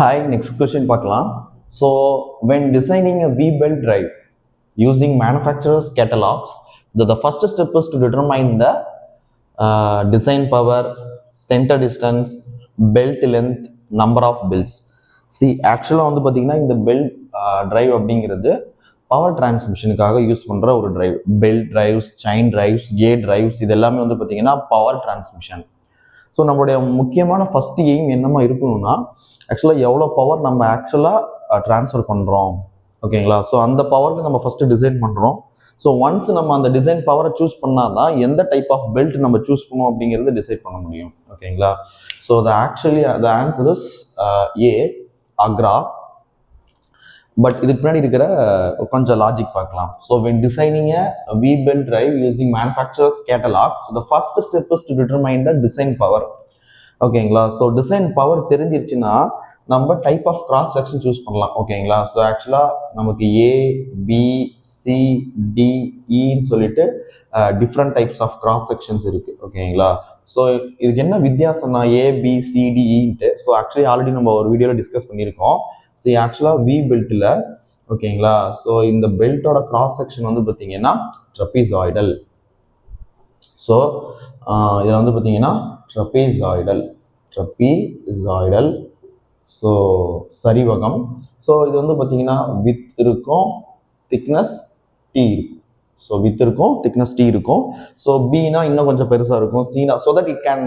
Hi, next question பார்க்கலாம். So, when designing a V-belt drive using manufacturer's catalogs, the first step is to determine the design power, center distance, belt length, number of belts. See, ஆக்சுவலாக வந்து பார்த்தீங்கன்னா இந்த belt drive அப்படிங்கிறது power டிரான்ஸ்மிஷனுக்காக use பண்ணுற ஒரு drive. Belt drives, chain drives, gate drives இது எல்லாமே வந்து பார்த்தீங்கன்னா பவர் டிரான்ஸ்மிஷன். ஸோ நம்மளுடைய முக்கியமான ஃபர்ஸ்ட் எய்ம் என்னமா இருக்கணும்னா ஆக்சுவலாக எவ்வளோ பவர் நம்ம ஆக்சுவலாக ட்ரான்ஸ்ஃபர் பண்ணுறோம், ஓகேங்களா? ஸோ அந்த பவருக்கு நம்ம ஃபஸ்ட்டு டிசைன் பண்ணுறோம். ஸோ ஒன்ஸ் நம்ம அந்த டிசைன் பவரை சூஸ் பண்ணால் தான் எந்த டைப் ஆஃப் பெல்ட் நம்ம சூஸ் பண்ணுவோம் அப்படிங்கிறது டிசைட் பண்ண முடியும், ஓகேங்களா? So the answer is a, Accra. But இதுக்கு பின்னாடி இருக்கிற கொஞ்சம் லாஜிக் பார்க்கலாம். So when designing a V-belt drive using manufacturer's catalog, so the first step is to determine the design power. ஓகேங்களா? ஸோ டிசைன் பவர் தெரிஞ்சிருச்சுன்னா நம்ம type of cross section choose பண்ணலாம், ஓகேங்களா? ஸோ ஆக்சுவலாக நமக்கு ஏ, பி, சி, டி, இன்னு சொல்லிட்டு different types of cross sections இருக்கு, ஓகேங்களா? ஸோ இதுக்கு என்ன வித்தியாசம்னா A, B, C, D, into so actually already நம்ம ஒரு வீடியோவில் டிஸ்கஸ் பண்ணியிருக்கோம். ஸோ ஆக்சுவலாக வி பெல்ட்டில், ஓகேங்களா? ஸோ இந்த பெல்ட்டோட கிராஸ் செக்ஷன் வந்து பார்த்தீங்கன்னா ட்ரபீசாய்டல். ஸோ இதில் வந்து பார்த்தீங்கன்னா ட்ரபீசாய்டல், ஸோ சரிவகம். ஸோ இது வந்து பார்த்தீங்கன்னா வித் இருக்கும், திக்னஸ் டி இருக்கும். ஸோ வித் இருக்கும், திக்னஸ் டி இருக்கும். ஸோ பினா இன்னும் கொஞ்சம் பெருசாக இருக்கும், சினா so that it can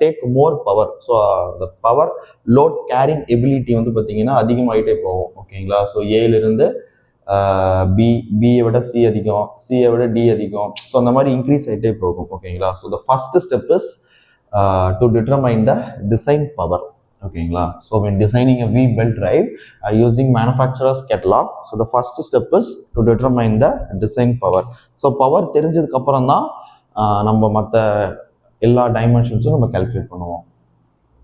take more power. So the power load carrying ability வந்து பார்த்தீங்கன்னா அதிகமாகிட்டே போகும், ஓகேங்களா? ஸோ ஏலிருந்து பியை விட சி அதிகம், சியை விட டி அதிகம். ஸோ அந்த மாதிரி இன்க்ரீஸ் ஆகிட்டே போகும், ஓகேங்களா? So the first step is to determine the design power, ஓகேங்களா? So when designing a V-belt drive using manufacturer's catalog, so the first step is to determine the design power. So power தெரிஞ்சதுக்கு அப்புறம் தான் நம்ம மற்ற எல்லா டைமென்ஷன்ஸும் நம்ம calculate பண்ணுவோம்.